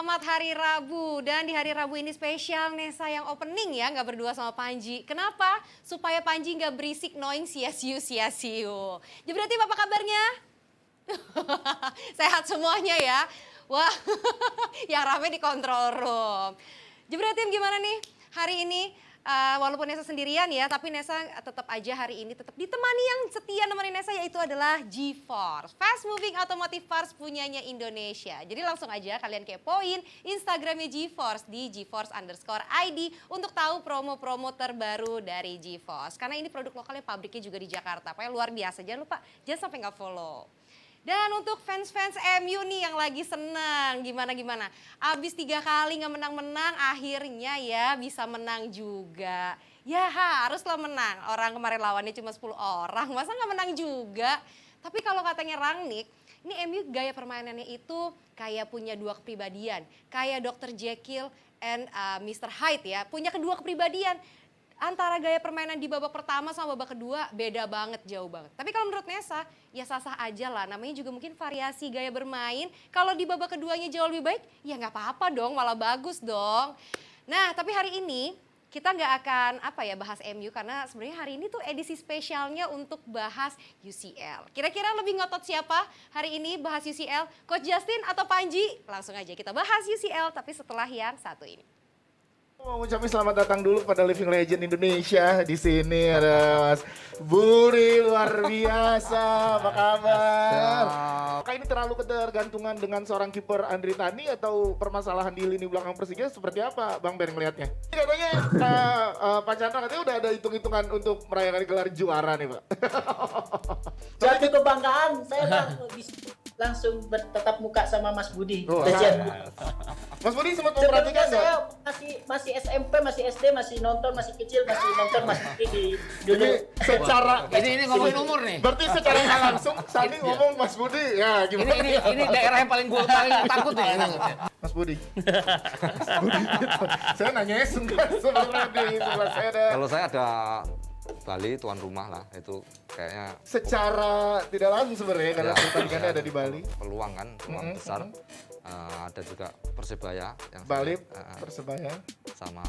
Selamat Hari Rabu, dan di Hari Rabu ini spesial Nesa yang opening ya, nggak berdua sama Panji. Kenapa? Supaya Panji nggak berisik knowing sia-siu. Jadi apa kabarnya? Sehat semuanya ya. Wah, yang rame di control room. Jebretim gimana nih hari ini? Walaupun Nesa sendirian ya, tapi Nesa tetap aja hari ini tetap ditemani yang setia nemenin Nesa, yaitu adalah G-Force. Fast Moving Automotive Parts punyanya Indonesia. Jadi langsung aja kalian kepoin Instagramnya G-Force di G-Force_ID untuk tahu promo-promo terbaru dari G-Force. Karena ini produk lokalnya, pabriknya juga di Jakarta. Pokoknya luar biasa, jangan lupa, jangan sampai nggak follow. Dan untuk fans-fans MU nih yang lagi senang, gimana? Abis 3 kali nggak menang-menang, akhirnya ya bisa menang juga. Ya haruslah menang, orang kemarin lawannya cuma 10 orang, masa nggak menang juga? Tapi kalau katanya Rangnick, ini MU gaya permainannya itu kayak punya 2 kepribadian. Kayak Dr. Jekyll and Mr. Hyde ya, punya kedua kepribadian. Antara gaya permainan di babak pertama sama babak kedua beda banget, jauh banget. Tapi kalau menurut Nesa, ya sah-sah aja lah. Namanya juga mungkin variasi gaya bermain. Kalau di babak keduanya jauh lebih baik, ya nggak apa-apa dong, malah bagus dong. Nah, tapi hari ini kita nggak akan bahas MU karena sebenarnya hari ini tuh edisi spesialnya untuk bahas UCL. Kira-kira lebih ngotot siapa hari ini bahas UCL? Coach Justin atau Panji? Langsung aja kita bahas UCL, tapi setelah yang satu ini. Mau ngucapin selamat datang dulu pada Living Legend Indonesia. Di sini ada Mas Budi, luar biasa. Apa kabar? Apakah ini terlalu ketergantungan dengan seorang kiper Andri Tani atau permasalahan di lini belakang Persija seperti apa, Bang Ben melihatnya? Katanya Pak Chandra katanya udah ada hitung-hitungan untuk merayakan gelar juara nih, Pak. Suatu kebanggaan, saya langsung bertatap muka sama Mas Budi. Oh, Legend. Mas Budi sempat Sebelumnya memperhatikan saya nggak? masih SMP, masih SD, masih nonton, masih kecil, masih nonton Mas Budi di dulu. Jadi secara Ini ngomongin umur nih. berarti secara nggak langsung Sani ngomong Mas Budi, ya gimana? Ini daerah yang paling gue takut nih. Mas Budi. Saya nanya sebenarnya di sebelah saya ada. Kalau saya ada Bali tuan rumah lah, itu kayaknya Secara tidak langsung sebenarnya karena pertandingannya ada di Bali. peluang kan, peluang besar. Ada juga Persebaya yang Bali, saya- Persebaya. sama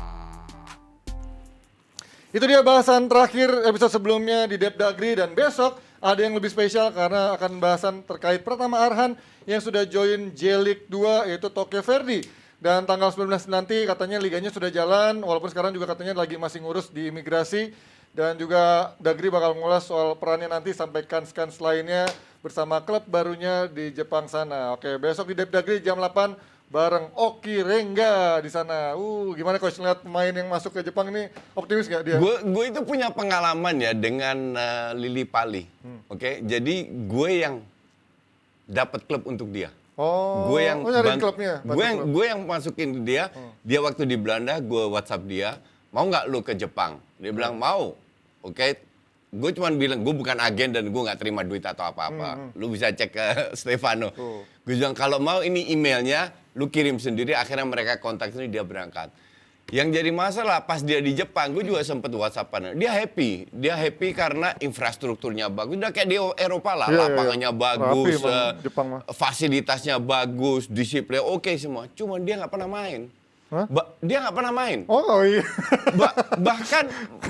Itu dia bahasan terakhir episode sebelumnya di Depdagri, dan besok ada yang lebih spesial karena akan bahasan terkait Pratama Arhan yang sudah join J-League 2 yaitu Tokyo Verdy. Dan tanggal 19 nanti katanya liganya sudah jalan, walaupun sekarang juga katanya lagi masih ngurus di imigrasi. Dan juga Dagri bakal ngulas soal perannya nanti sampai kans-kans lainnya bersama klub barunya di Jepang sana. Oke, besok di Depdagri jam 8 bareng Oki Rengga di sana. Gimana coach ngeliat pemain yang masuk ke Jepang ini, optimis nggak dia? Gue itu punya pengalaman ya dengan Lili Pali. Oke, jadi gue yang dapat klub untuk dia. Oh, Gue yang nyariin klubnya. bantu klub. gue yang masukin ke dia. Dia waktu di Belanda, gue WhatsApp dia, mau nggak lu ke Jepang? Dia bilang mau. Oke, gue cuma bilang gue bukan agen dan gue nggak terima duit atau apa-apa. Lu bisa cek ke Stefano. Gue bilang kalau mau ini emailnya, lu kirim sendiri. Akhirnya mereka kontak sendiri, dia berangkat. Yang jadi masalah pas dia di Jepang, gue juga sempet WhatsAppan. Dia happy karena infrastrukturnya bagus. Udah kayak di Eropa lah, Iya, lapangannya iya. bagus, Rapi emang Jepang mah. fasilitasnya bagus, disiplin oke semua. Cuman dia nggak pernah main. Hah? Dia nggak pernah main. Oh iya.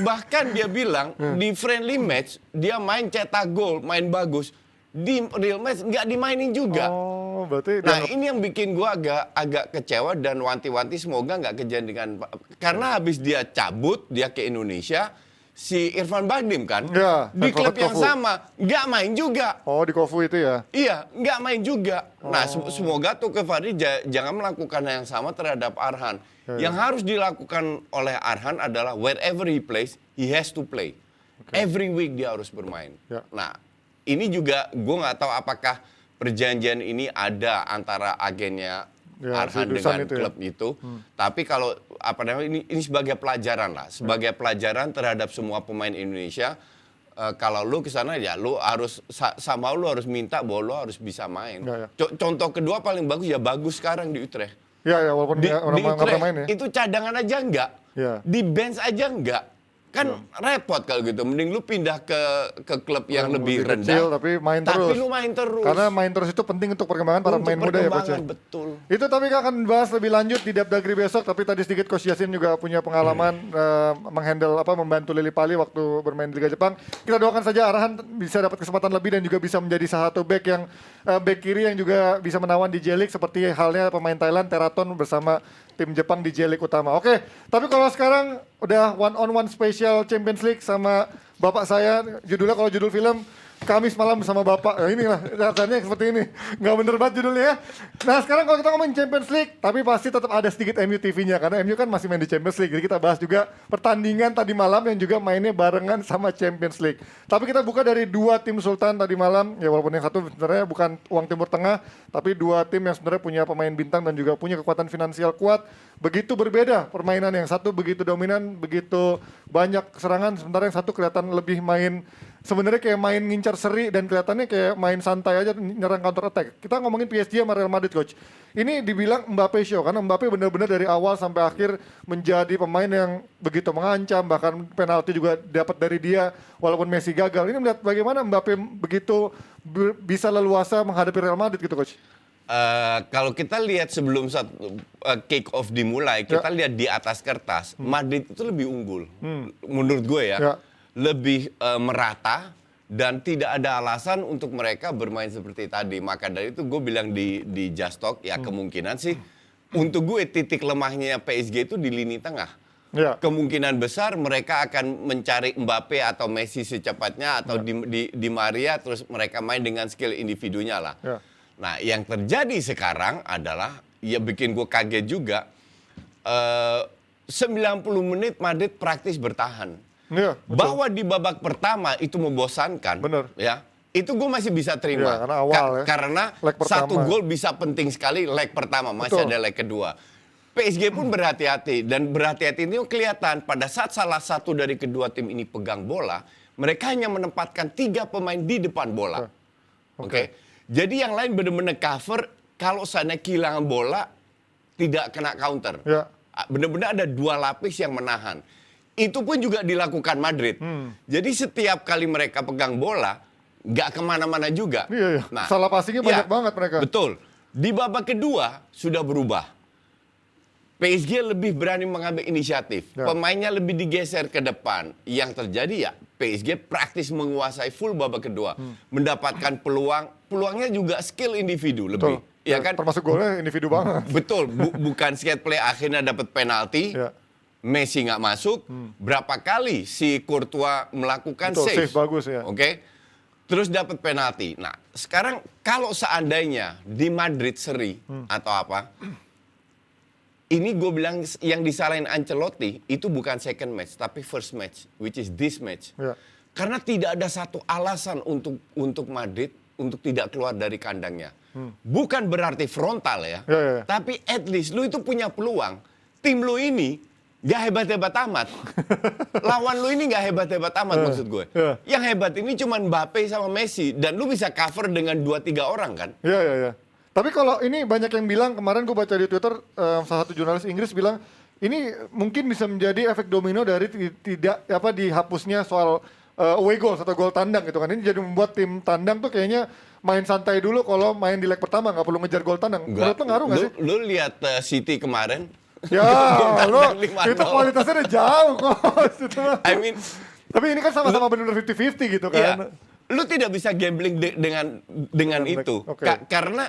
Bahkan dia bilang di friendly match dia main cetak gol, main bagus. Di real match nggak dimainin juga. Oh, berarti Nah dia ini yang bikin gua agak kecewa dan wanti-wanti semoga nggak kejadian dengan karena habis dia cabut dia ke Indonesia si Irfan Bahdim kan Ya, di Kofu. klub yang sama nggak main juga. Oh, di Kofu itu ya. Iya, nggak main juga. Nah, semoga Tokyo Verdy jangan melakukan hal yang sama terhadap Arhan. Yang harus dilakukan oleh Arhan adalah wherever he plays, he has to play. Every week dia harus bermain. Ya. Nah, ini juga gue nggak tahu apakah perjanjian ini ada antara agennya Ya, Arhan si Dusan dengan itu ya. klub itu. Tapi kalau ini sebagai pelajaran lah, sebagai pelajaran terhadap semua pemain Indonesia. Kalau lu ke sana ya lu harus sama lu harus minta bahwa lu harus bisa main. Ya, ya. Contoh kedua paling bagus ya bagus sekarang di Utrecht. Ya, walaupun Di, dia orang di nggak Utrecht pernah main ya. itu cadangan aja enggak. Ya. Di bench aja enggak. Kan repot kalau gitu. Mending lu pindah ke klub yang lebih rendah. kecil, tapi main terus. Tapi lu main terus. Karena main terus itu penting untuk perkembangan para Untuk pemain muda ya Coach. perkembangan, betul. Itu tapi kita akan bahas lebih lanjut di Depdagri besok. Tapi tadi sedikit Coach Yasin juga punya pengalaman menghandle membantu Lili Pali waktu bermain di Liga Jepang. Kita doakan saja Arhan bisa dapat kesempatan lebih dan juga bisa menjadi salah satu back yang back kiri yang juga bisa menawan di J-League seperti halnya pemain Thailand Teraton bersama tim Jepang di J-League utama. Oke, tapi kalau sekarang udah one-on-one special Champions League sama bapak saya, judulnya kalau judul film Kamis malam bersama bapak. Nah, inilah rasanya seperti ini. Nggak bener banget judulnya ya. Nah sekarang kalau kita ngomongin Champions League, tapi pasti tetap ada sedikit MU TV-nya. Karena MU kan masih main di Champions League. Jadi kita bahas juga pertandingan tadi malam yang juga mainnya barengan sama Champions League. Tapi kita buka dari dua tim Sultan tadi malam. Ya walaupun yang satu sebenarnya bukan uang Timur Tengah. Tapi dua tim yang sebenarnya punya pemain bintang dan juga punya kekuatan finansial kuat. Begitu berbeda permainan, yang satu begitu dominan, begitu banyak serangan. Sementara yang satu kelihatan lebih main, sebenarnya kayak main ngincar seri dan kelihatannya kayak main santai aja nyerang counter attack. Kita ngomongin PSG sama Real Madrid Coach. Ini dibilang Mbappe show karena Mbappe benar-benar dari awal sampai akhir menjadi pemain yang begitu mengancam, bahkan penalti juga dapat dari dia walaupun Messi gagal. Ini melihat bagaimana Mbappe begitu bisa leluasa menghadapi Real Madrid gitu Coach. Kalau kita lihat sebelum kick off dimulai, kita lihat di atas kertas, Madrid itu lebih unggul. Menurut gue ya. Lebih merata dan tidak ada alasan untuk mereka bermain seperti tadi. Maka dari itu gue bilang di Just Talk ya kemungkinan sih untuk gue titik lemahnya PSG itu di lini tengah. Kemungkinan besar mereka akan mencari Mbappe atau Messi secepatnya atau di Maria terus mereka main dengan skill individunya lah. Nah yang terjadi sekarang adalah ya bikin gue kaget juga 90 menit Madrid praktis bertahan. Bahwa di babak pertama itu membosankan, ya itu gue masih bisa terima. Karena awal karena satu gol bisa penting sekali leg pertama, masih ada leg kedua. PSG pun berhati-hati dan berhati-hati ini kelihatan pada saat salah satu dari kedua tim ini pegang bola, mereka hanya menempatkan 3 pemain di depan bola. Oke. Jadi yang lain benar-benar cover kalau sana kehilangan bola tidak kena counter. Benar-benar ada 2 lapis yang menahan. Itu pun juga dilakukan Madrid. Jadi setiap kali mereka pegang bola, nggak kemana-mana juga. Nah, salah passingnya banyak banget mereka. Betul. Di babak kedua sudah berubah. PSG lebih berani mengambil inisiatif. Pemainnya lebih digeser ke depan. Yang terjadi ya PSG praktis menguasai full babak kedua. Mendapatkan peluangnya juga skill individu lebih. Ya kan? Termasuk golnya individu banget. Betul. Bukan skate play akhirnya dapat penalti. Messi nggak masuk, berapa kali si Courtois melakukan save bagus ya. Oke. Terus dapat penalti. Nah, sekarang kalau seandainya di Madrid seri atau apa, ini gue bilang yang disalahin Ancelotti itu bukan second match, tapi first match, which is this match. Karena tidak ada satu alasan untuk Madrid untuk tidak keluar dari kandangnya. Bukan berarti frontal ya, tapi at least lu itu punya peluang. Tim lu ini gak hebat-hebat amat. Lawan lu ini gak hebat-hebat amat maksud gue. Yang hebat ini cuma Mbappe sama Messi. Dan lu bisa cover dengan 2-3 orang kan. Tapi kalau ini banyak yang bilang, kemarin gue baca di Twitter, salah satu jurnalis Inggris bilang, ini mungkin bisa menjadi efek domino dari dihapusnya soal away goals atau gol tandang gitu kan. Ini jadi membuat tim tandang tuh kayaknya main santai dulu kalau main di leg pertama. Gak perlu ngejar gol tandang. Menurut lo ngaruh gak sih? Lu lihat City kemarin. Ya, lo itu kualitasnya udah jauh kok. I mean, tapi ini kan sama-sama benar 50-50 gitu kan. Lu tidak bisa gambling dengan itu. Karena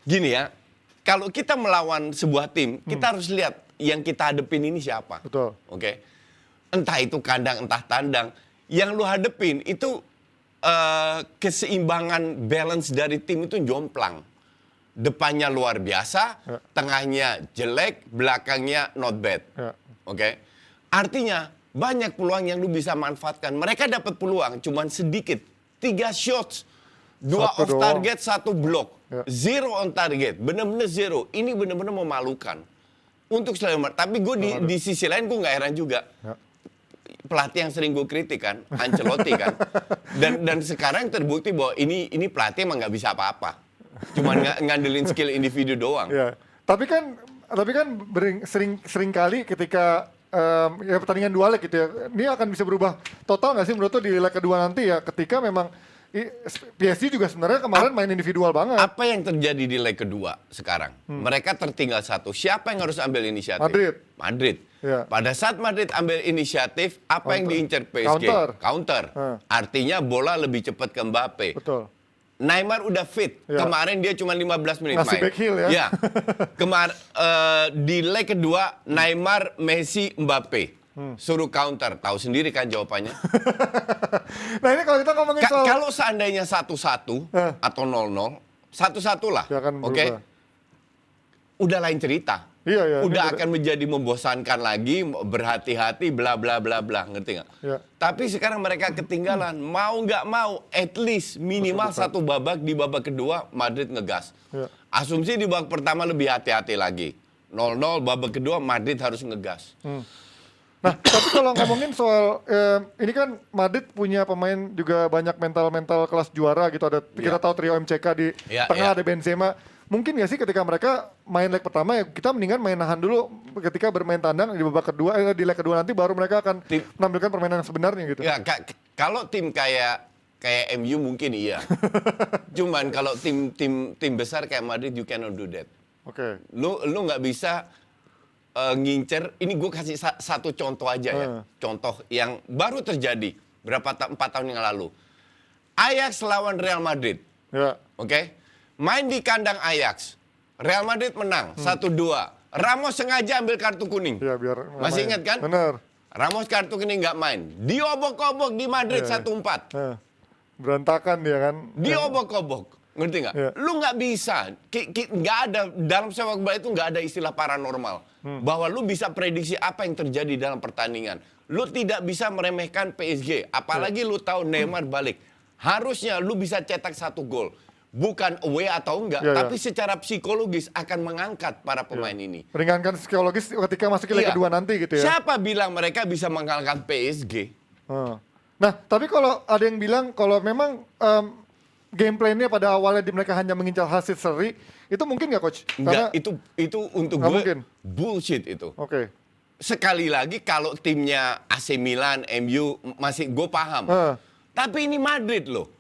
gini ya, kalau kita melawan sebuah tim, kita harus lihat yang kita hadepin ini siapa. Oke. Entah itu kandang, entah tandang. Yang lu hadepin itu keseimbangan balance dari tim itu jomplang. Depannya luar biasa, tengahnya jelek, belakangnya not bad. Oke. Artinya banyak peluang yang lu bisa manfaatkan. Mereka dapat peluang cuman sedikit. 3 shots, 2 off target, 1 block. 0 on target, benar-benar 0. Ini benar-benar memalukan. Untuk selalu, tapi gue di sisi lain gue nggak heran juga. Pelatih yang sering gue kritik kan, Ancelotti kan. Dan sekarang terbukti bahwa ini pelatih emang nggak bisa apa-apa. Cuman ngandelin skill individu doang. Tapi kan sering kali ketika ya pertandingan 2 leg gitu ya. Ini akan bisa berubah total nggak sih menurut lo di leg kedua nanti ya, ketika memang PSG juga sebenarnya kemarin main individual banget. Apa yang terjadi di leg kedua sekarang? Mereka tertinggal 1. Siapa yang harus ambil inisiatif? Madrid. Ya. Pada saat Madrid ambil inisiatif, apa yang diincar PSG? Counter. Artinya bola lebih cepat ke Mbappe. Betul. Neymar udah fit. Ya. Kemarin dia cuma 15 menit Ngasih main. back heel ya. Di leg kedua Neymar, Messi, Mbappe. Suruh counter. Tahu sendiri kan jawabannya. Nah ini kalau kita ngomongin soal Kalau seandainya 1-1 atau 0-0, 1-1 lah. Ya, akan Oke. berubah. Udah lain cerita. Iya, Udah akan menjadi membosankan lagi, berhati-hati, bla bla bla bla, ngerti nggak? Ya. Tapi sekarang mereka ketinggalan, mau nggak mau, at least minimal satu babak, di babak kedua Madrid ngegas. Ya. Asumsi di babak pertama lebih hati-hati lagi. 0-0, babak kedua Madrid harus ngegas. Nah, tapi kalau ngomongin soal ini kan Madrid punya pemain juga banyak mental kelas juara gitu. Ada kita tahu trio MCK di tengah ada Benzema. Mungkin nggak sih ketika mereka main leg pertama ya kita mendingan main nahan dulu ketika bermain tandang di babak kedua di leg kedua nanti baru mereka akan menampilkan permainan yang sebenarnya gitu. Ya, kalau tim kayak MU mungkin iya. Cuman kalau tim besar kayak Madrid you cannot do that. Oke. Lu nggak bisa ngincer, ini gue kasih satu contoh aja ya. Contoh yang baru terjadi 4 tahun yang lalu. Ajax lawan Real Madrid. Ya. Oke. Main di kandang Ajax. Real Madrid menang 1-2. Ramos sengaja ambil kartu kuning. Ya biar Masih main. ingat kan? Bener. Ramos kartu kuning nggak main. Diobok-obok di Madrid 1-4. Berantakan dia kan. Diobok-obok. Ngerti nggak? Ya. Lu nggak bisa, nggak ada, dalam sepak bola itu nggak ada istilah paranormal. Bahwa lu bisa prediksi apa yang terjadi dalam pertandingan. Lu tidak bisa meremehkan PSG, apalagi lu tahu Neymar balik. Harusnya lu bisa cetak 1 gol. Bukan away atau enggak, tapi secara psikologis akan mengangkat para pemain ini. Meringankan psikologis ketika masuk ke leg kedua nanti gitu ya. Siapa bilang mereka bisa mengalahkan PSG? Nah, tapi kalau ada yang bilang kalau memang gameplaynya pada awalnya mereka hanya mengincar hasil seri, itu mungkin nggak coach? Enggak, itu untuk gue mungkin. bullshit itu. Oke. Sekali lagi kalau timnya AC Milan, MU masih gue paham. Tapi ini Madrid loh.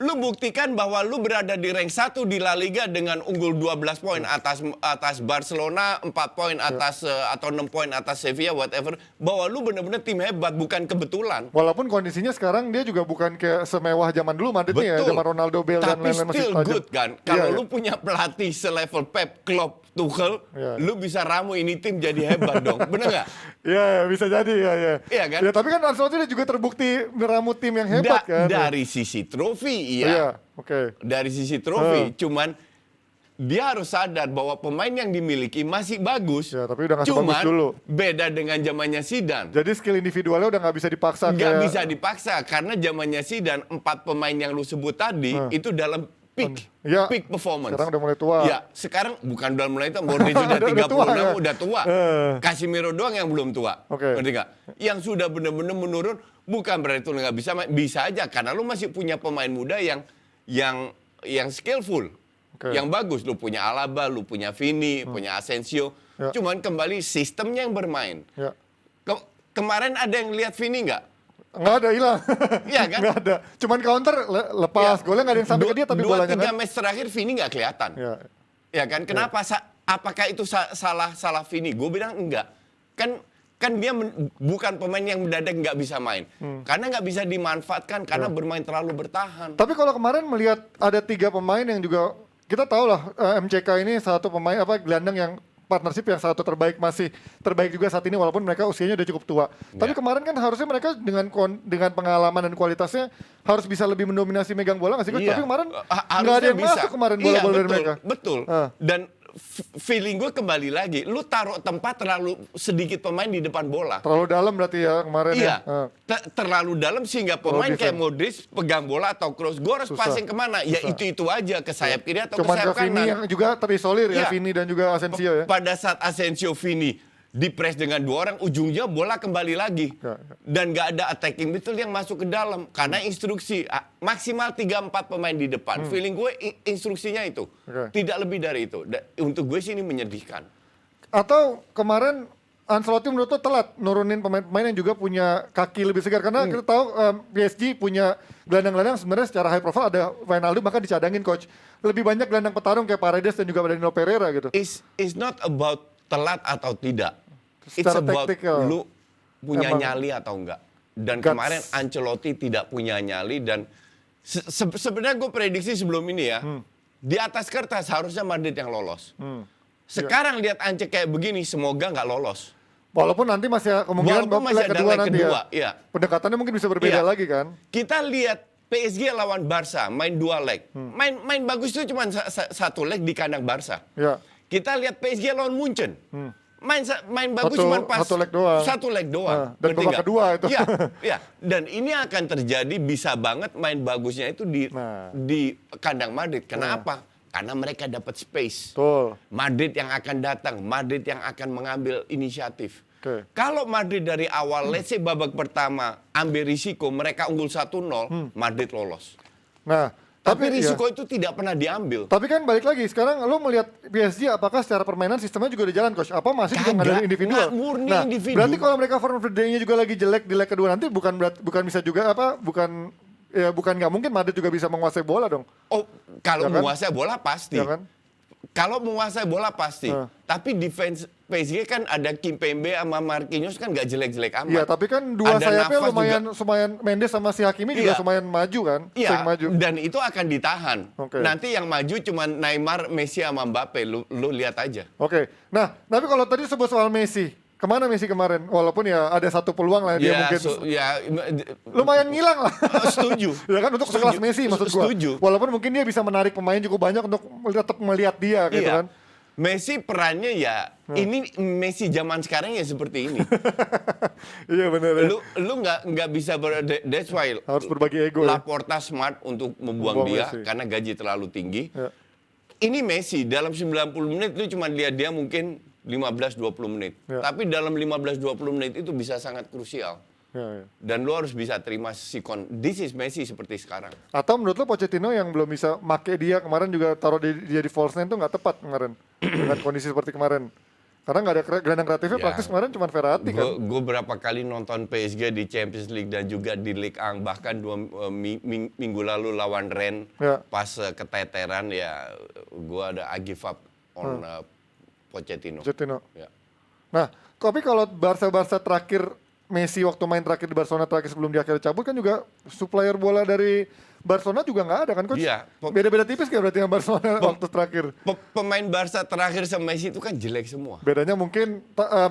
Lu buktikan bahwa lu berada di rank 1 di La Liga dengan unggul 12 poin atas Barcelona, 4 poin atas atau 6 poin atas Sevilla, whatever. Bahwa lu benar-benar tim hebat, bukan kebetulan. Walaupun kondisinya sekarang dia juga bukan kayak semewah zaman dulu Madrid nih ya, zaman Ronaldo, Bale dan tapi lain-lain masih still tajam. good kan. Kalau lu punya pelatih selevel Pep, Klopp, Tuchel, lu bisa ramu ini tim jadi hebat dong. Bener nggak? Iya, bisa jadi ya. Iya kan? Ya, tapi kan Ancelotti juga terbukti meramu tim yang hebat kan. Dari sisi trofi, iya. Oke. Dari sisi trofi, cuman dia harus sadar bahwa pemain yang dimiliki masih bagus. Ya, tapi udah nggak sebagus cuman dulu. beda dengan zamannya Zidane. Jadi skill individualnya udah nggak bisa dipaksa. Nggak bisa dipaksa karena zamannya Zidane 4 pemain yang lu sebut tadi itu dalam peak performance. Sekarang udah mulai tua. Ya, sekarang bukan udah mulai tua, Modric sudah 36 udah tua. Casemiro doang yang belum tua. Ngerti nggak? Yang sudah benar-benar menurun, bukan berarti lu nggak bisa main, bisa aja karena lu masih punya pemain muda yang skillful. Yang bagus, lu punya Alaba, lu punya Vini, punya Asensio. Cuman kembali sistemnya yang bermain. Kemarin ada yang lihat Vini nggak? Nggak ada, hilang. Iya kan? Nggak ada. Cuman counter lepas. Golnya nggak ada yang sampai ke dia tapi bolanya kan. 2-3 match terakhir Vini nggak kelihatan. Ya kan? Kenapa? Apakah itu salah Vini? Gue bilang enggak. Kan dia bukan pemain yang mendadak nggak bisa main. Karena nggak bisa dimanfaatkan karena bermain terlalu bertahan. Tapi kalau kemarin melihat ada 3 pemain yang juga kita tahu lah MCK ini satu pemain gelandang yang partnership yang satu masih terbaik juga saat ini walaupun mereka usianya udah cukup tua. Tapi kemarin kan harusnya mereka dengan pengalaman dan kualitasnya harus bisa lebih mendominasi megang bola nggak sih? Tapi kemarin nggak ada yang masuk kemarin bola-bola dari mereka. Betul. Dan feeling gue kembali lagi, lu taruh tempat terlalu sedikit pemain di depan bola. Terlalu dalam berarti ya kemarin ya. Iya. Terlalu dalam sehingga pemain kayak Modric pegang bola atau cross, gue harus passing kemana? Ya itu aja ke sayap kiri atau cuman ke sayap kanan. Vini yang juga terisolir ya, Vini dan juga Asensio ya. Pada saat Asensio Vini dipres dengan 2 orang, ujungnya bola kembali lagi. Dan nggak ada attacking midfield yang masuk ke dalam. Karena instruksi, maksimal 3-4 pemain di depan. Feeling gue instruksinya itu. Tidak lebih dari itu. Untuk gue sih ini menyedihkan. Atau kemarin Ancelotti menurut lo telat nurunin pemain-pemain yang juga punya kaki lebih segar karena kita tahu PSG punya gelandang-gelandang sebenarnya secara high profile ada Wijnaldum bahkan dicadangin coach. Lebih banyak gelandang petarung kayak Paredes dan juga Danilo Pereira gitu. It's not about telat atau tidak. It's Secara about taktikal. lu punya Emang. nyali atau enggak. Dan Guts. kemarin Ancelotti tidak punya nyali dan sebenarnya gue prediksi sebelum ini ya. Di atas kertas harusnya Madrid yang lolos. Sekarang lihat Ance kayak begini, semoga nggak lolos. Walaupun nanti masih kemungkinan Walaupun masih leg ada kedua leg nanti kedua, ya. iya. Pendekatannya mungkin bisa berbeda Iya. lagi kan. Kita lihat PSG lawan Barca main 2 leg. Main bagus itu cuma satu leg di kandang Barca. Ya. Kita lihat PSG lawan Munchen. Main bagus cuma pas satu leg doang. Satu leg doang. Dan Ngerti babak nggak? kedua itu. Iya, iya. Dan ini akan terjadi bisa banget main bagusnya itu Nah. di kandang Madrid. Kenapa? Karena mereka dapat space. Betul. Madrid yang akan datang, Madrid yang akan mengambil inisiatif. Oke. Kalau Madrid dari awal, let's say babak pertama, ambil risiko, mereka unggul 1-0, Madrid lolos. Nah, Tapi iya. risiko itu tidak pernah diambil. Tapi kan balik lagi, sekarang lu melihat PSG apakah secara permainan sistemnya juga udah jalan, Coach? Apa masih juga Kagak, nggak dari individual? nggak murni nah, individu. berarti kalau mereka form of the day-nya juga lagi jelek di leg kedua nanti bukan bisa juga bukan nggak mungkin Madrid juga bisa menguasai bola dong. Oh, kalau Ya kan? menguasai bola pasti. Ya kan? Kalau menguasai bola pasti. Tapi defense PSG kan ada Kimpembe sama Marquinhos kan nggak jelek-jelek amat. Iya, tapi kan dua Ada sayapnya Navas lumayan Mendes sama si Hakimi juga Iya. lumayan maju kan? Iya, Sering maju. dan itu akan ditahan. Oke. Nanti yang maju cuma Neymar, Messi sama Mbappe. Lu lihat aja. Oke. Nah, tapi kalau tadi sebut soal Messi, kemana Messi kemarin? Walaupun ya ada satu peluang lah dia mungkin lumayan ngilang lah. Setuju. Ya kan untuk sekelas Messi maksud gua. Setuju. Walaupun mungkin dia bisa menarik pemain cukup banyak untuk tetap melihat dia gitu Iya. kan. Messi perannya ya ini Messi zaman sekarang ya seperti ini. Iya benar. Ya. lu nggak bisa that's why Harus berbagi ego ya. Laporta smart untuk membuang dia Messi. karena gaji terlalu tinggi. Ya. Ini Messi dalam 90 menit lu cuma lihat dia mungkin 15-20 menit. Ya. Tapi dalam 15-20 menit itu bisa sangat krusial. Ya. Dan lu harus bisa terima this is Messi seperti sekarang. Atau menurut lo Pochettino yang belum bisa make dia kemarin juga taruh dia di false nine itu nggak tepat kemarin dengan kondisi seperti kemarin. Karena nggak ada gelandang kreatifnya Ya. praktis kemarin cuma Verratti kan. Gue berapa kali nonton PSG di Champions League dan juga di Ligue 1, bahkan minggu lalu lawan Rennes Ya. pas keteteran ya gue ada I give up on Pochettino. Pochettino. Ya. Nah, tapi kalau Barca terakhir Messi waktu main terakhir di Barcelona terakhir sebelum dia akhirnya cabut kan juga supplier bola dari Barcelona juga nggak ada kan coach? Iya. Beda-beda tipis kayak berarti yang Barcelona waktu terakhir. Pemain Barca terakhir sama Messi itu kan jelek semua. Bedanya mungkin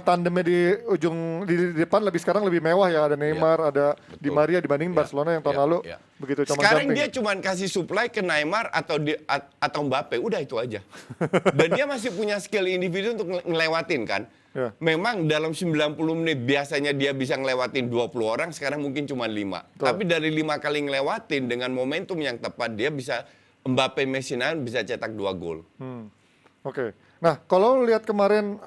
tandemnya di ujung di depan sekarang lebih mewah ya, ada Neymar, ada Di Maria dibandingin Barcelona yang tahun lalu begitu cuma Sekarang jumping. dia cuma kasih supply ke Neymar atau Mbappe, udah itu aja. Dan dia masih punya skill individu untuk ngelewatin kan. Ya. Memang dalam 90 menit biasanya dia bisa ngelewatin 20 orang, sekarang mungkin cuma 5. Betul. Tapi dari 5 kali ngelewatin dengan momentum yang tepat dia bisa Mbappe, Messi bisa cetak 2 gol. Oke. Nah, kalau lu lihat kemarin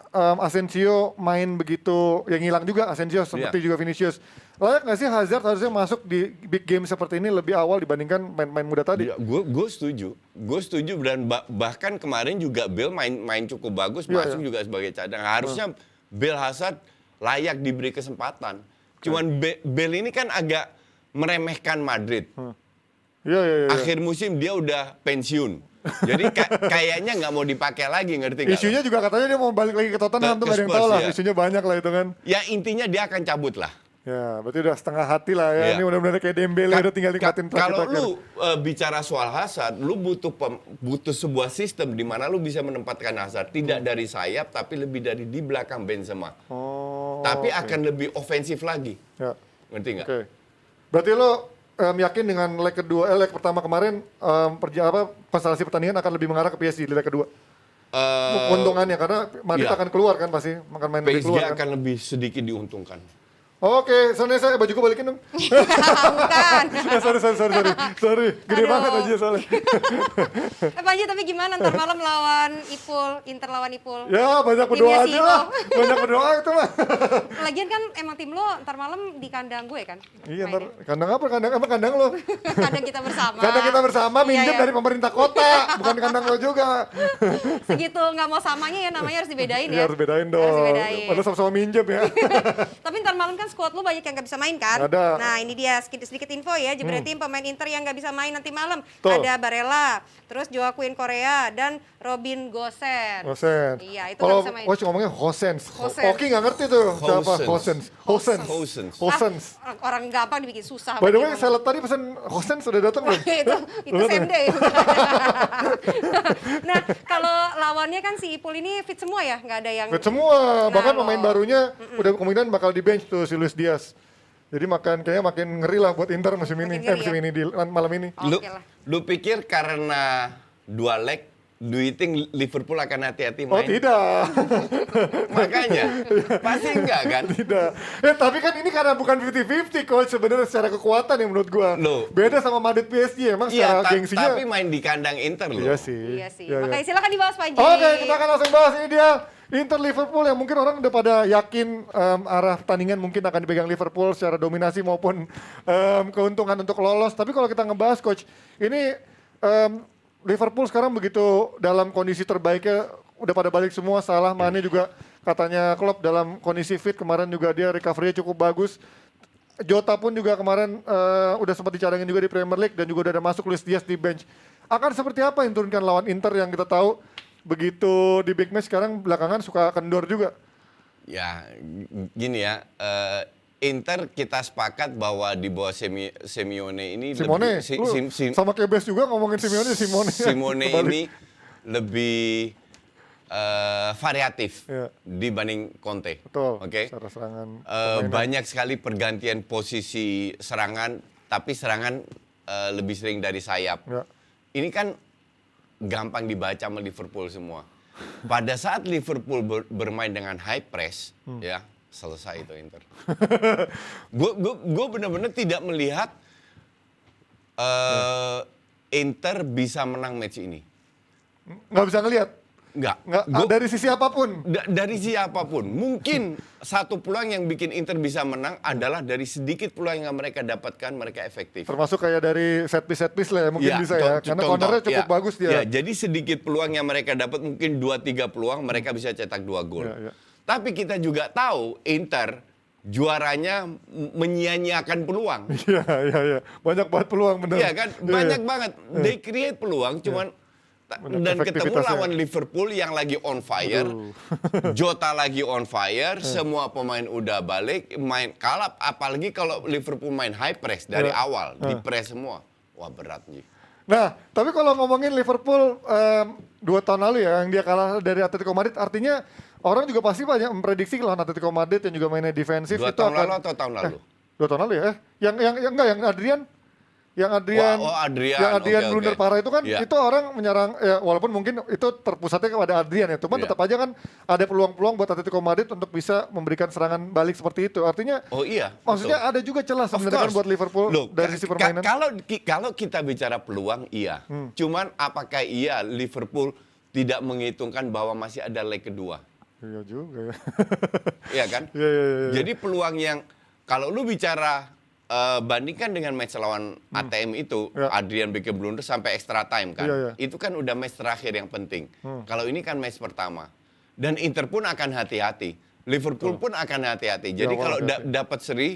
Asensio main begitu, yang hilang juga Asensio seperti juga Vinicius. Layak nggak sih Hazard harusnya masuk di big game seperti ini lebih awal dibandingkan main-main muda tadi? Gue setuju. Gue setuju dan bahkan kemarin juga Bale main cukup bagus, masuk juga sebagai cadangan. Harusnya Bale Hazard layak diberi kesempatan. Cuman Bale ini kan agak meremehkan Madrid. Iya. Akhir musim dia udah pensiun. Jadi kayaknya nggak mau dipakai lagi, ngerti nggak? Isunya juga katanya dia mau balik lagi ke Tottenham tuh, nggak ada yang Spurs, tahu lah. ya. Isunya banyak lah itu kan. Ya intinya dia akan cabut lah. Ya, berarti udah setengah hati lah ya. Iya. Ini benar-benar kayak Dembele udah tinggal nikmatin Kalau terakhir-terakhir. lu bicara soal Hazard, lu butuh sebuah sistem di mana lu bisa menempatkan Hazard tidak dari sayap tapi lebih dari di belakang Benzema. Oh. Tapi oke. akan lebih ofensif lagi. Ya. Ngerti nggak? Oke. Berarti lo yakin dengan leg pertama kemarin konstelasi pertandingan akan lebih mengarah ke PSG di leg kedua? Keuntungannya karena Madrid iya. akan keluar kan pasti, akan main lebih PSG keluar kan. akan lebih sedikit diuntungkan. Oke, Sonesa, bajuku balikin dong. Bukan. Sorry. Gede Aduh. banget aja soalnya. Panji tapi gimana ntar malam lawan Ipul, Inter lawan Ipul? Ya, banyak berdoa Timnya aja Sino. lah. Banyak berdoa itu mah. Lagian kan emang tim lo ntar malam di kandang gue kan? Iya, ntar mainnya. kandang apa? Kandang lo. Kandang kita bersama. Kandang kita bersama Iya, minjem iya. dari pemerintah kota, bukan kandang lo juga. Segitu nggak mau samanya ya, namanya harus dibedain Iya, ya. harus bedain dong. Harus dibedain. Padahal sama-sama minjem ya. Tapi ntar malam kan squad lu banyak yang nggak bisa main kan? Ada. Nah ini dia sedikit info ya, Jebretim pemain Inter yang nggak bisa main nanti malam. Tuh. Ada Barella, terus Joaquin Korea, dan Robin Gosens. Hosen. Iya, itu Kalau nggak bisa main. coach ngomongnya Hosens. Hosens. Oki nggak ngerti tuh siapa Hosens. Hosens. Hosens. Orang gampang dibikin susah. By the way, bagaimana? salad tadi pesan Hosens sudah datang belum? itu same day. Nah, kalau lawannya kan si Ipul ini fit semua ya, nggak ada yang Fit semua, bahkan Nah, pemain loh. barunya udah kemungkinan bakal di bench tuh si Luis Diaz. Jadi kayaknya makin ngeri lah buat Inter musim ini. Makin ngeri Musim ya? ini di malam ini. Lu, Oke lah. lu pikir karena 2 leg, do you think Liverpool akan hati-hati Oh main? tidak, Makanya, pasti enggak kan? tidak. Tapi kan ini karena bukan 50-50 coach sebenarnya secara kekuatan ya menurut gua. Loh. Beda sama Madrid PSG emang Iya, secara gengsinya. tapi main di kandang Inter loh. Iya sih. Iya sih. Iya, iya. Makanya silakan dibahas Panji. Oke, kita akan langsung bahas ini dia Inter Liverpool yang mungkin orang udah pada yakin arah pertandingan mungkin akan dipegang Liverpool secara dominasi maupun keuntungan untuk lolos. Tapi kalau kita ngebahas coach, ini Liverpool sekarang begitu dalam kondisi terbaiknya, udah pada balik semua. Salah, Mane juga katanya Klopp dalam kondisi fit, kemarin juga dia recovery-nya cukup bagus. Jota pun juga kemarin udah sempat dicadangin juga di Premier League dan juga udah ada masuk Luis Diaz di bench. Akan seperti apa yang turunkan lawan Inter yang kita tahu begitu di big match sekarang belakangan suka kendor juga. Ya, gini ya, Inter kita sepakat bahwa di bawah Simeone ini Simone, lu sama kayak Bes juga ngomongin Simone. Simone Kebalik. ini lebih variatif Iya. dibanding Conte. Betul, Oke. secara serangan Banyak sekali pergantian posisi serangan, tapi serangan lebih sering dari sayap. Ya. Ini kan gampang dibaca sama Liverpool semua. Pada saat Liverpool bermain dengan high press, ya selesai itu Inter. Gue benar-benar tidak melihat Inter bisa menang match ini. Nggak bisa ngelihat. Nggak. Dari sisi apapun. Dari siapapun. Mungkin satu peluang yang bikin Inter bisa menang adalah dari sedikit peluang yang mereka dapatkan, mereka efektif. Termasuk kayak dari set piece lah ya mungkin bisa ya. Karena contoh, cornernya cukup ya, bagus dia. Ya, jadi sedikit peluang yang mereka dapat, mungkin 2-3 peluang mereka bisa cetak 2 gol. Ya, ya. Tapi kita juga tahu Inter juaranya menyia-nyiakan peluang. Iya. Banyak banget peluang bener. Iya kan? Iya, Banyak iya. banget. They create peluang, cuman Banyak dan ketemu efektivitasnya. lawan Liverpool yang lagi on fire, Jota lagi on fire, semua pemain udah balik, main kalap, apalagi kalau Liverpool main high press dari awal, di press semua, wah berat nih. Nah, tapi kalau ngomongin Liverpool 2 tahun lalu ya, yang dia kalah dari Atletico Madrid, artinya orang juga pasti banyak memprediksi lawan Atletico Madrid yang juga mainnya defensif 2 itu tahun akan lalu atau tahun lalu? 2 tahun lalu ya? Yang Adrian? Yang Adrian, Adrian, yang Adrian oke, blunder oke. parah itu kan, Iya. itu orang menyerang, ya walaupun mungkin itu terpusatnya kepada Adrian ya, cuman Iya. tetap aja kan ada peluang-peluang buat Atletico Madrid untuk bisa memberikan serangan balik seperti itu. Artinya, Oh iya. maksudnya betul. ada juga celah Of sebenarnya kan course. buat Liverpool Loh, dari sisi permainan. Kalau kita bicara peluang, iya. Cuman apakah iya Liverpool tidak menghitungkan bahwa masih ada leg kedua? Iya juga ya. Iya kan? Iya. Jadi peluang yang kalau lu bicara bandingkan dengan match lawan ATM itu, Ya. Adrian bikin blunder sampai extra time kan. Iya. Itu kan udah match terakhir yang penting. Kalau ini kan match pertama. Dan Inter pun akan hati-hati. Liverpool pun akan hati-hati. Jadi Ya, kalau hati-hati. dapat seri,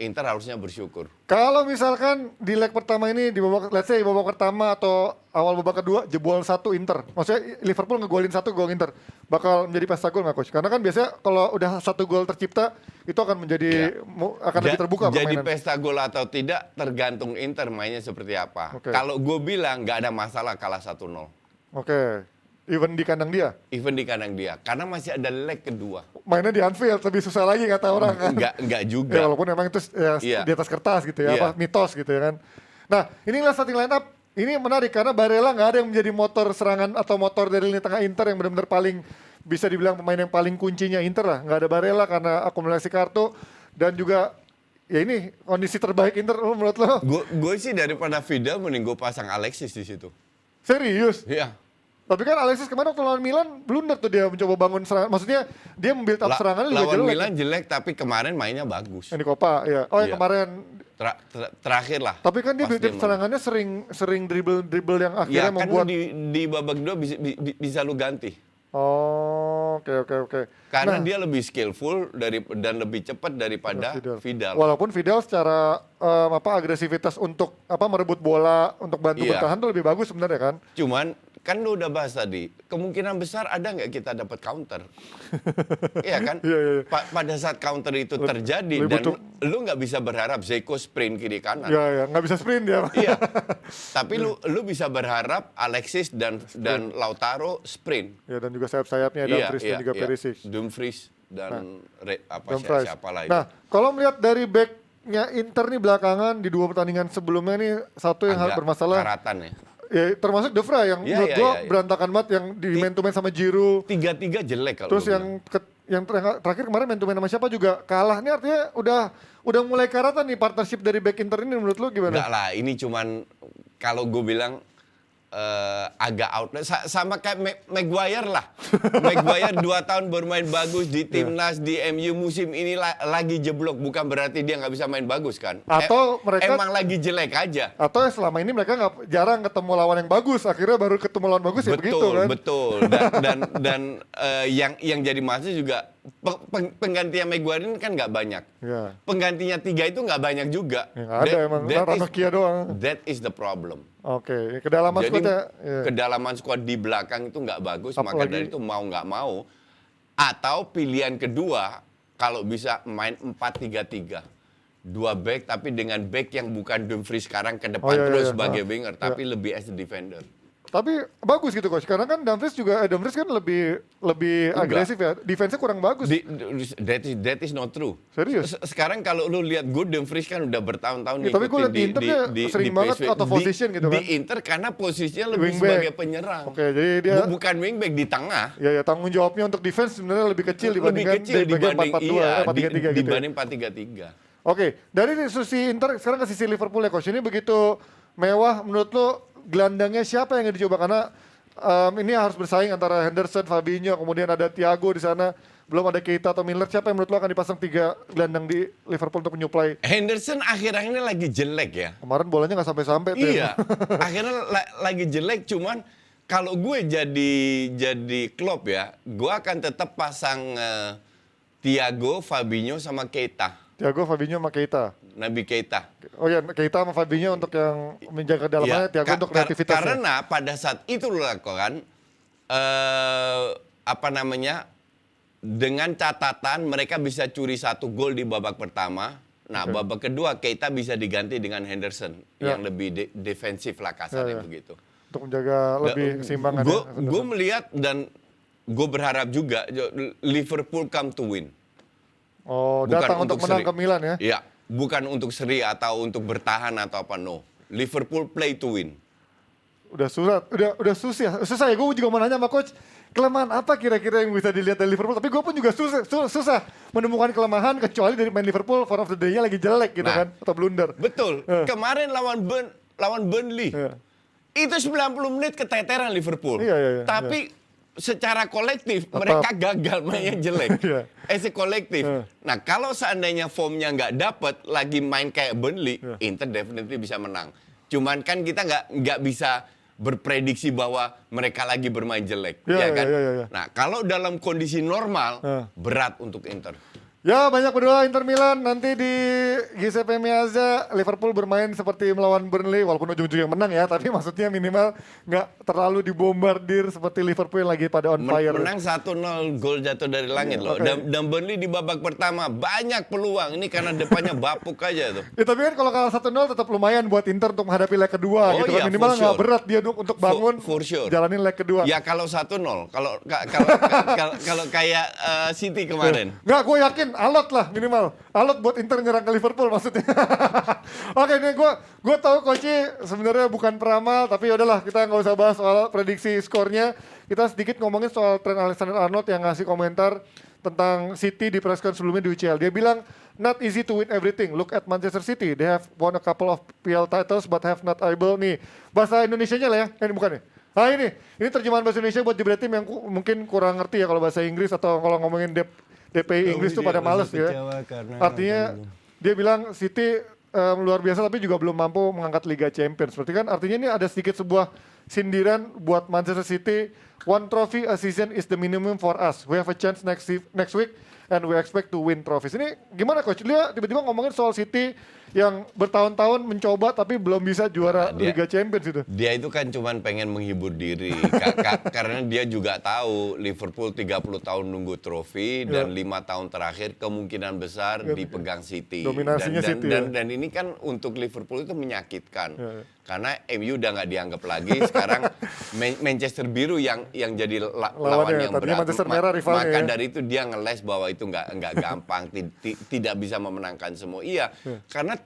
Inter harusnya bersyukur. Kalau misalkan di leg pertama ini, di babak, let's say babak pertama atau awal babak kedua, jebol 1 Inter. Maksudnya Liverpool ngegolin 1 gol Inter. Bakal menjadi pesta gol nggak coach? Karena kan biasanya kalau udah 1 gol tercipta, itu akan menjadi, akan lebih terbuka Jadi permainan. pesta gol atau tidak tergantung Inter mainnya seperti apa. Oke. Kalau gue bilang nggak ada masalah kalah 1-0. Oke. Even di kandang dia. Even di kandang dia. Karena masih ada leg kedua. Mainnya di Anfield, lebih susah lagi kata orang kan. Enggak Ya, juga. walaupun memang itu ya, Iya. di atas kertas gitu ya, Iya. apa mitos gitu ya kan. Nah, inilah starting line up. Ini menarik karena Barella nggak ada yang menjadi motor serangan atau motor dari lini tengah Inter yang benar-benar paling bisa dibilang pemain yang paling kuncinya Inter lah. Nggak ada Barella karena akumulasi kartu dan juga ya ini kondisi terbaik Inter menurut lo. Gue sih daripada Vidal mending gue pasang Alexis di situ. Serius? Iya. Tapi kan Alexis kemarin waktu lawan Milan blunder tuh dia mencoba bangun serangan. Maksudnya dia membuild up serangannya juga Lawan jelek. Milan jelek tapi kemarin mainnya bagus. Yang di Copa ya. Oh yang Iya. kemarin. Terakhir lah. Tapi kan dia Pas build up menang. serangannya sering dribble yang akhirnya Ya kan membuat. di babak kedua bisa lu ganti. Oh oke. Karena Nah, dia lebih skillful dan lebih cepat daripada Vidal. Walaupun Vidal secara agresivitas untuk merebut bola untuk bantu Iya. bertahan tuh lebih bagus sebenarnya kan. Cuman kan lu udah bahas tadi, kemungkinan besar ada nggak kita dapat counter? Iya kan? Iya. Pada saat counter itu terjadi lebih dan butuh- lu nggak bisa berharap Zeko sprint kiri kanan. Ya nggak bisa sprint dia. Iya. Tapi lu bisa berharap Alexis dan Lautaro sprint. Ya dan juga sayap-sayapnya Dumfries dan juga Perisic. Dumfries dan Dumfries. siapa lagi. Nah, kalau melihat dari backnya Inter nih belakangan di 2 pertandingan sebelumnya nih satu yang harus Agak bermasalah. karatan ya. Ya, termasuk De Vrij yang Iya, menurut iya, gua iya. berantakan banget yang di man to man sama Giroud. 3-3 jelek kalau Terus lu yang terakhir kemarin man to man sama siapa juga kalah. Ini artinya udah mulai karatan nih partnership dari back Inter ini menurut lu gimana? Enggak lah, ini cuman kalau gue bilang agak out. Sama kayak Maguire lah. Maguire 2 tahun bermain bagus di timnas, di MU musim ini lagi jeblok. Bukan berarti dia nggak bisa main bagus kan. Atau mereka- emang lagi jelek aja. Atau selama ini mereka jarang ketemu lawan yang bagus, akhirnya baru ketemu lawan bagus ya begitu kan? Betul. Dan yang jadi masalah juga penggantian Maguire ini kan nggak banyak. Ya. Penggantinya 3 itu nggak banyak juga. Ya, nggak ada emang, Ranocchia doang. That is the problem. Oke, kedalaman Jadi squadnya. Ya. kedalaman squad di belakang itu nggak bagus, maka Apalagi- dari itu mau nggak mau. Atau pilihan kedua, kalau bisa main 4-3-3. 2 back tapi dengan back yang bukan Dumfries sekarang ke depan Oh, iya, terus iya. sebagai Ah, winger, tapi lebih as a defender. Tapi bagus gitu coach, karena kan Dumfries kan lebih Enggak. agresif ya, defense-nya kurang bagus. That is not true. Serius? Sekarang kalau lu lihat good Dumfries kan udah bertahun-tahun Ya, tapi gue liat di Inter dia sering banget PSV. out of position gitu kan. Di Inter karena posisinya lebih Wingback. sebagai penyerang. Oke, jadi dia Bukan wingback di tengah. ya tanggung jawabnya untuk defense sebenarnya lebih kecil dibandingkan Lebih kecil di bagian dibanding 4-4-2, 4-3-3 gitu. ya. dibanding 4-3-3. Oke, dari sisi Inter sekarang ke sisi Liverpool ya coach. Ini begitu mewah menurut lo gelandangnya siapa yang dicoba karena ini harus bersaing antara Henderson, Fabinho, kemudian ada Thiago di sana, belum ada Keita atau Milner. Siapa yang menurut lo akan dipasang 3 gelandang di Liverpool untuk menyuplai? Henderson akhir-akhir ini lagi jelek ya. Kemarin bolanya nggak sampai-sampai tuh. Iya, akhirnya lagi jelek. Cuman kalau gue jadi Klopp ya, gue akan tetap pasang Thiago, Fabinho sama Keita. Thiago, Fabinho sama Keita. Nabi Keita. Oh ya, Keita sama Fabinho untuk yang menjaga dalamannya, Ya, Thiago untuk kreativitasnya. Karena pada saat itu lo lakukan, dengan catatan mereka bisa curi 1 gol di babak pertama. Nah, babak kedua Keita bisa diganti dengan Henderson Ya. yang lebih defensif lah kasarnya Ya. begitu. Untuk menjaga lebih keseimbangan. Gue melihat dan gue berharap juga Liverpool come to win. Oh, Bukan datang untuk menang seri. ke Milan ya? Iya, bukan untuk seri atau untuk bertahan atau apa, no. Liverpool play to win. Udah susah ya. Gue juga mau nanya sama coach, kelemahan apa kira-kira yang bisa dilihat dari Liverpool? Tapi gue pun juga susah menemukan kelemahan kecuali dari main Liverpool form of the day-nya lagi jelek gitu Nah. kan, atau blunder. Betul. Kemarin lawan Burnley. Itu 90 menit keteteran Liverpool. Iya. Tapi secara kolektif mereka gagal mainnya jelek. Iya. As a kolektif. Nah, kalau seandainya formnya nggak dapet lagi main kayak Burnley, Inter definitely bisa menang. Cuman kan kita nggak bisa berprediksi bahwa mereka lagi bermain jelek, Iya, ya kan? iya. Nah, kalau dalam kondisi normal berat untuk Inter. Ya banyak berdoa Inter Milan nanti di Giuseppe Meazza Liverpool bermain seperti melawan Burnley walaupun ujung-ujungnya menang ya, tapi maksudnya minimal nggak terlalu dibombardir seperti Liverpool yang lagi pada on fire. Menang 1-0, gol jatuh dari langit loh. oke. Dan Burnley di babak pertama banyak peluang. Ini karena depannya bapuk aja tuh. Ya tapi kan kalau kalah 1-0 tetap lumayan buat Inter untuk menghadapi leg kedua Oh gitu kan. iya, Minimal for nggak sure. berat dia untuk bangun For sure. jalanin leg kedua. Ya kalau 1-0, kalau kayak City kemarin. Nggak, gue yakin win, alot lah minimal. Alot buat Inter nyerang ke Liverpool maksudnya. Oke, ini gue tahu Koci sebenarnya bukan peramal, tapi yaudahlah kita nggak usah bahas soal prediksi skornya. Kita sedikit ngomongin soal Trent Alexander-Arnold yang ngasih komentar tentang City di press conference sebelumnya di UCL. Dia bilang, not easy to win everything. Look at Manchester City. They have won a couple of PL titles but have not able. Nih, bahasa Indonesianya lah ya. Ini bukan nih. Nah ini terjemahan bahasa Indonesia buat Jebret Tim yang mungkin kurang ngerti ya kalau bahasa Inggris atau kalau ngomongin DPI Inggris tuh pada males ya. Artinya dia bilang City luar biasa tapi juga belum mampu mengangkat Liga Champions. Berarti kan artinya ini ada sedikit sebuah sindiran buat Manchester City. One trophy a season is the minimum for us. We have a chance next week and we expect to win trophies. Ini gimana Coach? Dia tiba-tiba ngomongin soal City yang bertahun-tahun mencoba tapi belum bisa juara Liga Champions itu. Dia itu kan cuman pengen menghibur diri. Karena dia juga tahu Liverpool 30 tahun nunggu trofi dan 5 tahun terakhir kemungkinan besar dipegang City. Dominasinya City. Dan ini kan untuk Liverpool itu menyakitkan. Karena MU udah nggak dianggap lagi. Sekarang Manchester Biru yang jadi lawan yang berat. Manchester Merah rivalnya. Maka dari itu dia ngeles bahwa itu nggak gampang. Tidak bisa memenangkan semua. Iya, karena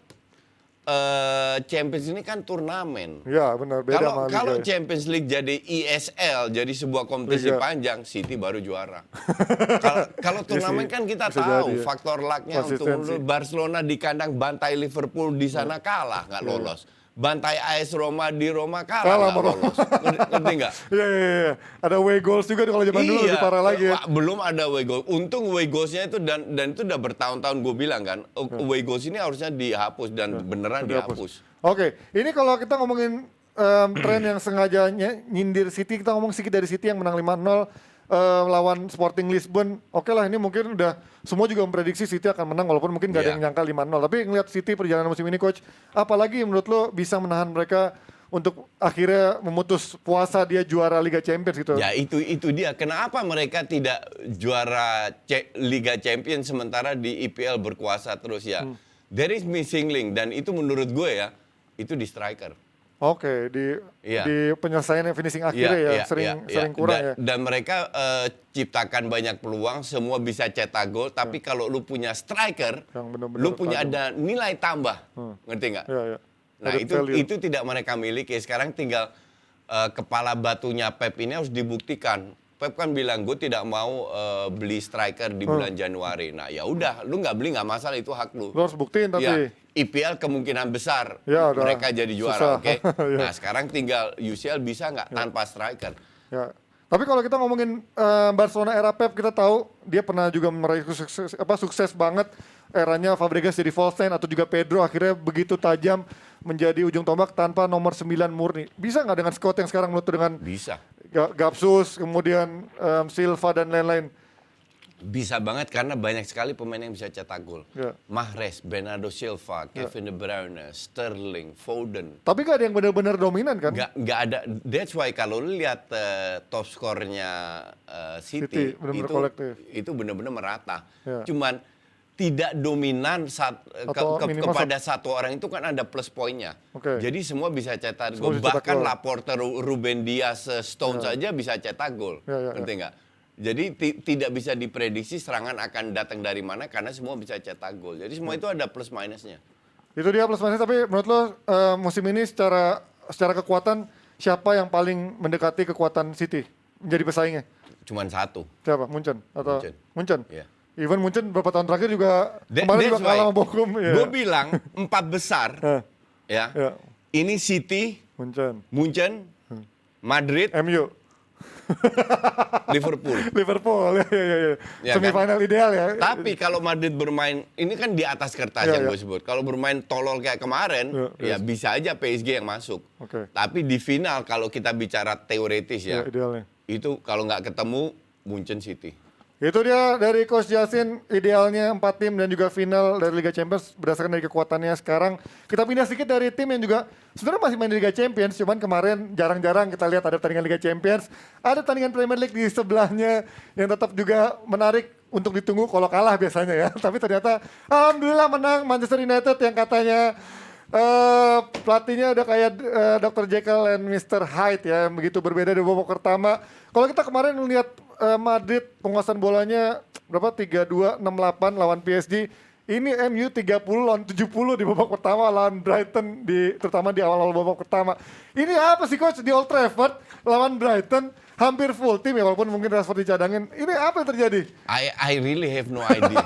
Champions ini kan turnamen. Ya benar, beda sama Liga. Kalau Champions League jadi ESL, jadi sebuah kompetisi panjang, City baru juara. Kalau turnamen kan kita tahu faktor lucknya untuk Barcelona di kandang bantai Liverpool di sana kalah nggak lolos. Bantai AS Roma di Roma kalah nggak lolos. Ngerti nggak? Iya. Ada away goals juga kalau zaman dulu lebih parah lagi ya. Belum ada away goal. Untung away goals-nya itu dan itu udah bertahun-tahun gue bilang kan, away goals ini harusnya dihapus dan beneran dihapus. Oke, ini kalau kita ngomongin tren yang sengaja nyindir City, kita ngomong sedikit dari City yang menang 5-0 lawan Sporting Lisbon. Oke lah, ini mungkin udah semua juga memprediksi City akan menang walaupun mungkin gak ada yang nyangka 5-0. Tapi ngeliat City perjalanan musim ini Coach, apalagi menurut lo bisa menahan mereka untuk akhirnya memutus puasa dia juara Liga Champions gitu? Ya itu dia. Kenapa mereka tidak juara Liga Champions sementara di IPL berkuasa terus ya? There is missing link dan itu menurut gue ya, itu di striker. Oke, di penyelesaian finishing akhirnya sering kurang ya. Dan mereka ciptakan banyak peluang, semua bisa cetak gol. Tapi kalau lu punya striker, lu punya ada nilai tambah, ngerti nggak? Nah itu tidak mereka miliki. Sekarang tinggal kepala batunya Pep ini harus dibuktikan. Pep kan bilang gue tidak mau beli striker di bulan Januari. Nah ya udah, lu nggak beli nggak masalah, itu hak lu. Lu harus buktiin tapi. Ya, IPL kemungkinan besar mereka jadi juara, oke? Nah sekarang tinggal UCL bisa nggak tanpa striker? Ya. Tapi kalau kita ngomongin Barcelona era Pep, kita tahu dia pernah juga meraih sukses banget. Eranya Fabregas jadi false nine atau juga Pedro akhirnya begitu tajam menjadi ujung tombak tanpa nomor 9 murni. Bisa nggak dengan squad yang sekarang menurut dengan bisa. Gapsus, kemudian Silva dan lain-lain? Bisa banget karena banyak sekali pemain yang bisa cetak gol. Mahrez, Bernardo Silva, Kevin De Bruyne, Sterling, Foden. Tapi gak ada yang benar-benar dominan kan? Gak ada. That's why kalau lu lihat top skornya City benar-benar kolektif. Itu benar-benar merata. Cuman tidak dominan kepada satu orang itu kan ada plus poinnya. Jadi semua bisa cetak gol. Bahkan Laporte, Ruben Dias, Stones saja bisa cetak gol. Ngerti nggak? Jadi tidak bisa diprediksi serangan akan datang dari mana karena semua bisa cetak gol. Jadi semua itu ada plus minusnya. Itu dia plus minus. Tapi menurut lo musim ini secara kekuatan siapa yang paling mendekati kekuatan City menjadi pesaingnya? Cuman satu. Siapa? Munchen atau Munchen? Iya. Even Munchen beberapa tahun terakhir juga kemarin juga kalah sama Bochum. Gue bilang 4 besar. Ini City, Munchen, Madrid, MU. Liverpool. Ya, semifinal kan? Ideal ya. Tapi kalau Madrid bermain, ini kan di atas kertas yang gue sebut. Kalau bermain tolol kayak kemarin, ya bisa aja PSG yang masuk. Tapi di final kalau kita bicara teoretis ya, itu kalau nggak ketemu Munchen City. Itu dia dari Coach Justin, idealnya 4 tim dan juga final dari Liga Champions berdasarkan dari kekuatannya sekarang. Kita pindah sedikit dari tim yang juga sebenarnya masih main di Liga Champions, cuman kemarin jarang-jarang kita lihat ada pertandingan Liga Champions. Ada pertandingan Premier League di sebelahnya yang tetap juga menarik untuk ditunggu kalau kalah biasanya ya. Tapi ternyata alhamdulillah menang Manchester United yang katanya Pelatihnya udah kayak Dr. Jekyll and Mr. Hyde ya, yang begitu berbeda dari babak pertama. Kalau kita kemarin lihat Madrid penguasaan bolanya berapa 3-2, 6-8 lawan PSG. Ini MU 30 lawan 70 di babak pertama lawan Brighton terutama di awal-awal babak pertama. Ini apa sih coach di Old Trafford lawan Brighton hampir full tim ya walaupun mungkin Rashford dicadangin. Ini apa yang terjadi? I really have no idea.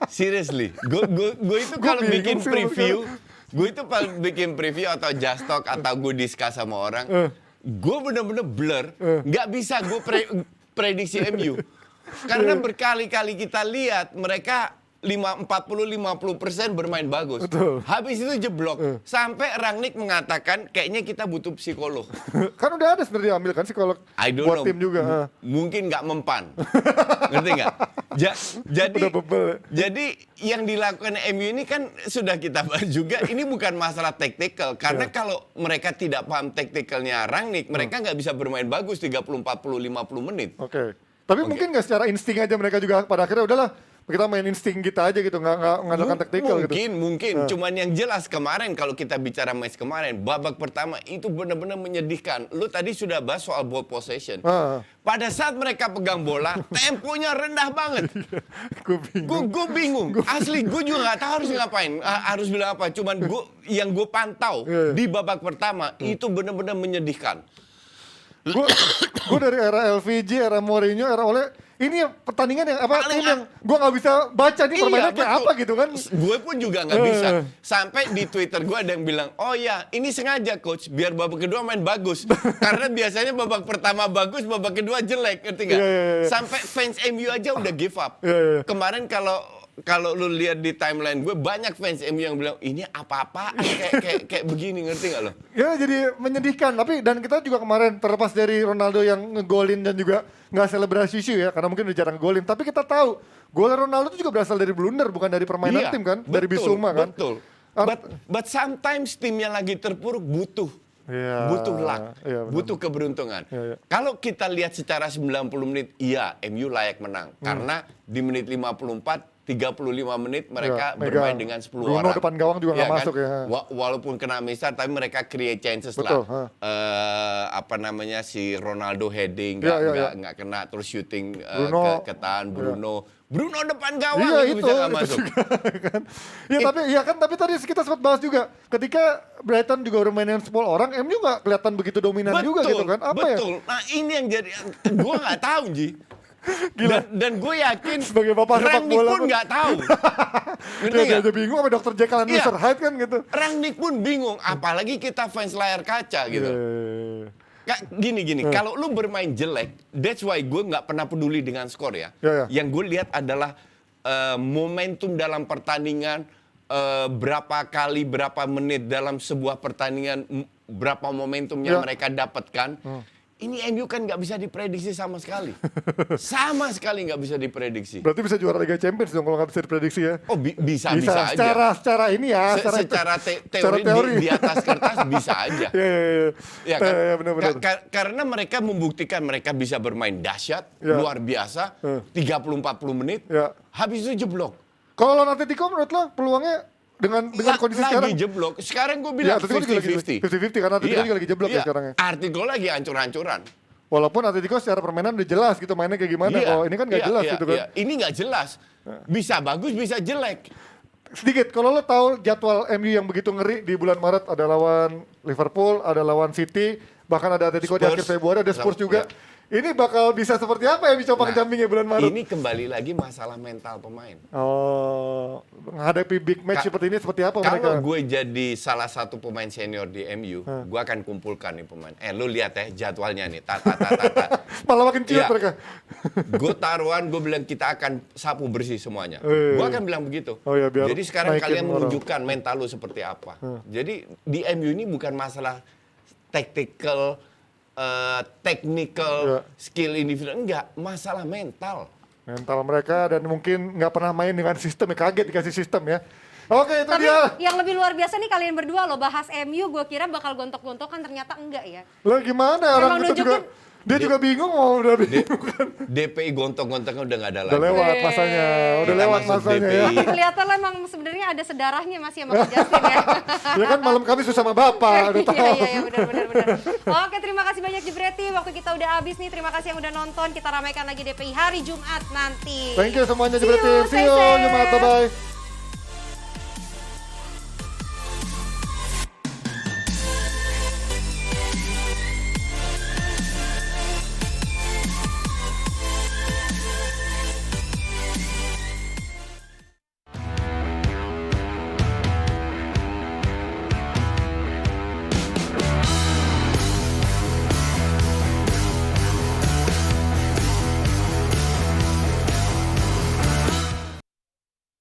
Seriously, gue itu kalau bikin preview, gue itu kalau bikin preview atau just talk atau gue discuss sama orang, gue bener-bener blur, nggak bisa gue prediksi MU. Karena berkali-kali kita lihat mereka 40-50% bermain bagus. Betul. Habis itu jeblok. Sampai Rangnick mengatakan kayaknya kita butuh psikolog. Kan udah ada sebenarnya diambil kan psikolog I don't buat know. tim juga. Mungkin nggak mempan. Ngerti nggak? Udah bebel. Jadi yang dilakukan MU ini kan sudah kita bahas juga. Ini bukan masalah taktikal. Karena kalau mereka tidak paham taktikalnya Rangnick, mereka nggak bisa bermain bagus 30, 40, 50 menit. Oke. Tapi mungkin nggak secara insting aja mereka juga pada akhirnya udahlah kita main insting kita aja gitu, nggak ngandalkan taktikal gitu. Mungkin. Cuman yang jelas kemarin kalau kita bicara match kemarin, babak pertama itu benar-benar menyedihkan. Lu tadi sudah bahas soal ball possession. Pada saat mereka pegang bola, temponya rendah banget. Gue bingung. Asli gue juga nggak tahu harus ngapain, harus bilang apa. Cuman yang gue pantau di babak pertama itu benar-benar menyedihkan. Gue dari era LVG, era Mourinho, era Ole, ini pertandingan yang apa tim yang gue nggak bisa baca nih permainan kayak apa gitu kan? Gue pun juga nggak bisa. Sampai di Twitter gue ada yang bilang, oh ya ini sengaja coach biar babak kedua main bagus. Karena biasanya babak pertama bagus, babak kedua jelek, ngerti nggak? Sampai fans MU aja udah give up. Kemarin kalau lu lihat di timeline gue banyak fans MU yang bilang ini apa-apaan kayak begini, ngerti nggak lo? Ya jadi menyedihkan. Dan kita juga kemarin terlepas dari Ronaldo yang ngegolin dan juga nggak selebrasi ya karena mungkin udah jarang golin. Tapi kita tahu gol Ronaldo itu juga berasal dari blunder bukan dari permainan tim kan, dari Bissouma kan. Betul. But sometimes timnya lagi terpuruk butuh luck, butuh keberuntungan. Kalau kita lihat secara 90 menit, iya MU layak menang karena di menit 54 35 menit mereka bermain dengan 10 Bruno orang. Depan gawang juga nggak masuk ya. Walaupun kena misal, tapi mereka create chances Betul, lah. Si Ronaldo heading nggak kena, terus shooting ke tahan Bruno depan gawang itu bisa nggak masuk. Tapi tadi kita sempat bahas juga ketika Brighton juga bermain dengan 10 orang, MU nggak kelihatan begitu dominan juga gitu kan? Betul. Nah ini yang jadi, gue nggak tahu Ji. Dan gue yakin sebagai bapak sepak Rangnick bola pun nggak tahu. Dia aja bingung sama Dr. Jekyll and Mr. Hyde kan gitu. Rangnick pun bingung, apalagi kita fans layar kaca gitu. Gini, kalau lu bermain jelek, that's why gue nggak pernah peduli dengan skor ya. Yang gue lihat adalah momentum dalam pertandingan, berapa kali, berapa menit dalam sebuah pertandingan, berapa momentum yang mereka dapatkan. Ini MU kan nggak bisa diprediksi sama sekali. Sama sekali nggak bisa diprediksi. Berarti bisa juara Liga Champions dong kalau nggak bisa diprediksi ya? Oh bisa aja. Secara ini ya. Secara teori di atas kertas bisa aja. Iya kan? Benar-benar. Karena mereka membuktikan mereka bisa bermain dahsyat, luar biasa, 30-40 menit, habis itu jeblok. Kalau lawan Atletico menurut lo peluangnya dengan kondisi sekarang? Lagi jeblok. Sekarang gue bilang 50-50. 50-50 karena Atletico juga lagi jeblok ya sekarang ya. Atletico lagi hancur-hancuran. Walaupun Atletico secara permainan udah jelas gitu mainnya kayak gimana. Ini kan nggak jelas gitu kan. Ini nggak jelas. Bisa bagus, bisa jelek. Sedikit, kalau lo tahu jadwal MU yang begitu ngeri di bulan Maret, ada lawan Liverpool, ada lawan City, bahkan ada Atletico di akhir Februari, ada Spurs juga. Ini bakal bisa seperti apa ya Bicopang Campingnya bulan Maret? Ini kembali lagi masalah mental pemain. Menghadapi big match seperti ini seperti apa mereka? Kalau gue jadi salah satu pemain senior di MU, gue akan kumpulkan nih pemain. Lu lihat ya jadwalnya nih, Malah makin ciut mereka. Gue taruhan, gue bilang kita akan sapu bersih semuanya. Gue akan bilang begitu. Jadi sekarang kalian menunjukkan mental lu seperti apa. Jadi di MU ini bukan masalah technical skill individual, enggak, masalah mental mereka dan mungkin nggak pernah main dengan sistem, kaget dikasih sistem ya. Oke, itu Tapi dia. yang lebih luar biasa nih kalian berdua loh bahas MU, gue kira bakal gontok-gontokan, ternyata enggak ya. Lo gimana? Orang kita juga Dia juga bingung mau udah bingung. DPI gontok-gontoknya udah nggak ada lagi. Udah lewat masanya, udah Kita lewat masuk masanya ya. DPI. Kelihatan lah emang sebenarnya ada sedarahnya Mas ya sama Coach Justin ya. Ya kan malam Kamis sama Bapak, udah tahu. Iya, benar. Oke, terima kasih banyak Jebretim. Waktu kita udah habis nih. Terima kasih yang udah nonton. Kita ramaikan lagi DPI hari Jumat nanti. Thank you semuanya See you, Jebretim. See stay you, safe. Jumat, bye-bye.